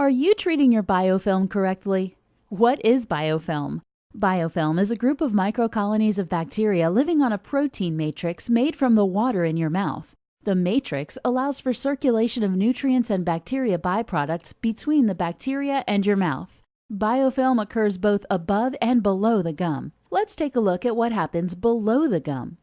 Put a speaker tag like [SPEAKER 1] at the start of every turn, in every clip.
[SPEAKER 1] Are you treating your biofilm correctly? What is biofilm? Biofilm is a group of microcolonies of bacteria living on a protein matrix made from the water in your mouth. The matrix allows for circulation of nutrients and bacteria byproducts between the bacteria and your mouth. Biofilm occurs both above and below the gum. Let's take a look at what happens below the gum.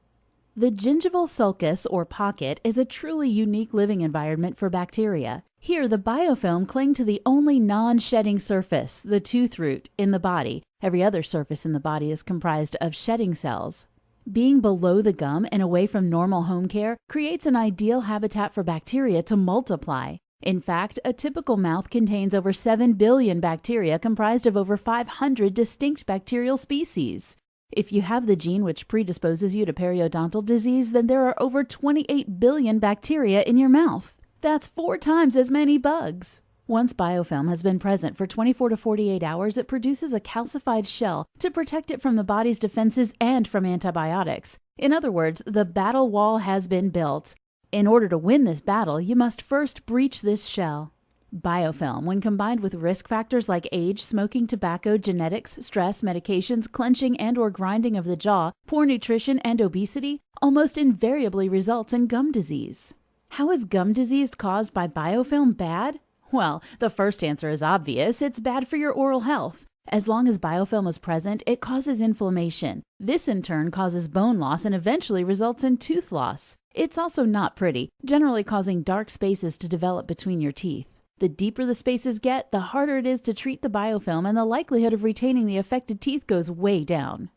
[SPEAKER 1] The gingival sulcus, or pocket, is a truly unique living environment for bacteria. Here, the biofilm cling to the only non-shedding surface, the tooth root, in the body. Every other surface in the body is comprised of shedding cells. Being below the gum and away from normal home care creates an ideal habitat for bacteria to multiply. In fact, a typical mouth contains over 7 billion bacteria comprised of over 500 distinct bacterial species. If you have the gene which predisposes you to periodontal disease, then there are over 28 billion bacteria in your mouth. That's 4 times as many bugs. Once biofilm has been present for 24 to 48 hours, it produces a calcified shell to protect it from the body's defenses and from antibiotics. In other words, the battle wall has been built. In order to win this battle, you must first breach this shell. Biofilm, when combined with risk factors like age, smoking, tobacco, genetics, stress, medications, clenching and/or grinding of the jaw, poor nutrition, and obesity, almost invariably results in gum disease. How is gum disease caused by biofilm bad? Well, the first answer is obvious. It's bad for your oral health. As long as biofilm is present, it causes inflammation. This in turn causes bone loss and eventually results in tooth loss. It's also not pretty, generally causing dark spaces to develop between your teeth. The deeper the spaces get, the harder it is to treat the biofilm, and the likelihood of retaining the affected teeth goes way down.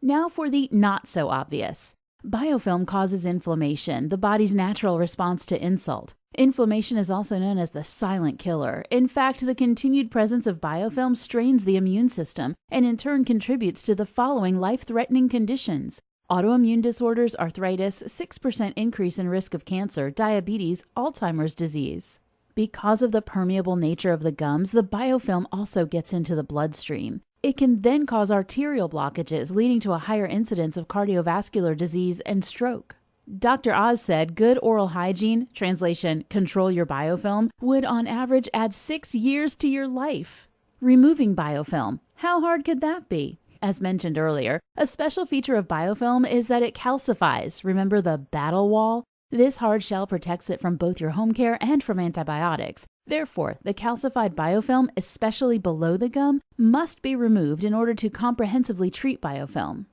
[SPEAKER 1] Now for the not so obvious. Biofilm causes inflammation, the body's natural response to insult. Inflammation is also known as the silent killer. In fact, the continued presence of biofilm strains the immune system and in turn contributes to the following life-threatening conditions: autoimmune disorders, arthritis, 6% increase in risk of cancer, diabetes, Alzheimer's disease. Because of the permeable nature of the gums, the biofilm also gets into the bloodstream. It can then cause arterial blockages, leading to a higher incidence of cardiovascular disease and stroke. Dr. Oz said good oral hygiene, translation, control your biofilm, would on average add 6 years to your life. Removing biofilm. How hard could that be? As mentioned earlier, a special feature of biofilm is that it calcifies. Remember the battle wall? This hard shell protects it from both your home care and from antibiotics. Therefore, the calcified biofilm, especially below the gum, must be removed in order to comprehensively treat biofilm.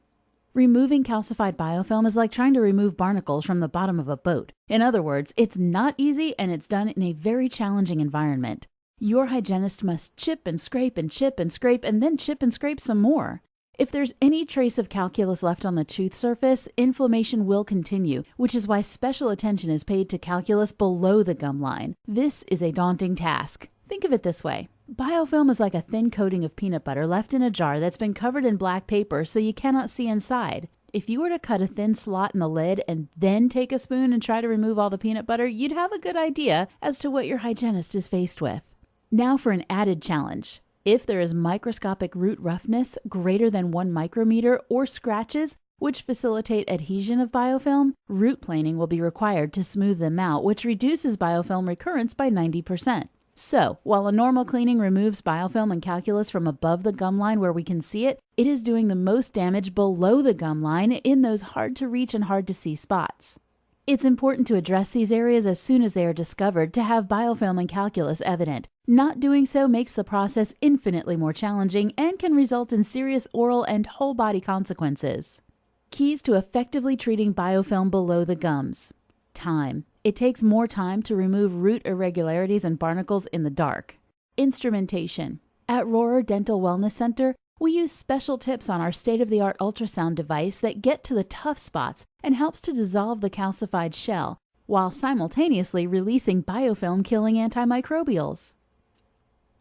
[SPEAKER 1] Removing calcified biofilm is like trying to remove barnacles from the bottom of a boat. In other words, it's not easy and it's done in a very challenging environment. Your hygienist must chip and scrape and chip and scrape and then chip and scrape some more. If there's any trace of calculus left on the tooth surface, inflammation will continue, which is why special attention is paid to calculus below the gum line. This is a daunting task. Think of it this way. Biofilm is like a thin coating of peanut butter left in a jar that's been covered in black paper so you cannot see inside. If you were to cut a thin slot in the lid and then take a spoon and try to remove all the peanut butter, you'd have a good idea as to what your hygienist is faced with. Now for an added challenge. If there is microscopic root roughness greater than 1 micrometer or scratches which facilitate adhesion of biofilm, root planing will be required to smooth them out, which reduces biofilm recurrence by 90%. So, while a normal cleaning removes biofilm and calculus from above the gum line where we can see it, it is doing the most damage below the gum line in those hard to reach and hard to see spots. It's important to address these areas as soon as they are discovered to have biofilm and calculus evident. Not doing so makes the process infinitely more challenging and can result in serious oral and whole body consequences. Keys to effectively treating biofilm below the gums. Time. It takes more time to remove root irregularities and barnacles in the dark. Instrumentation. At Rohrer Dental Wellness Center, we use special tips on our state-of-the-art ultrasound device that get to the tough spots and helps to dissolve the calcified shell, while simultaneously releasing biofilm-killing antimicrobials.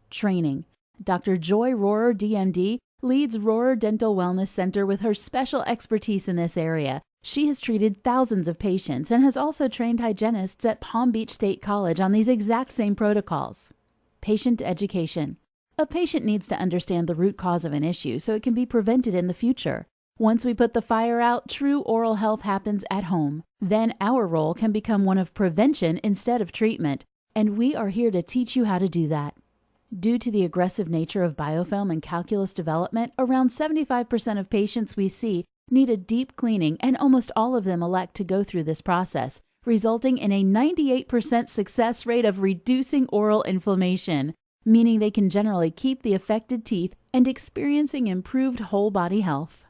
[SPEAKER 1] Training. Dr. Joy Rohrer, DMD, leads Rohrer Dental Wellness Center with her special expertise in this area. She has treated thousands of patients and has also trained hygienists at Palm Beach State College on these exact same protocols. Patient education. A patient needs to understand the root cause of an issue so it can be prevented in the future. Once we put the fire out, true oral health happens at home. Then our role can become one of prevention instead of treatment, and we are here to teach you how to do that. Due to the aggressive nature of biofilm and calculus development, around 75% of patients we see need a deep cleaning, and almost all of them elect to go through this process, resulting in a 98% success rate of reducing oral inflammation, meaning they can generally keep the affected teeth and experiencing improved whole body health.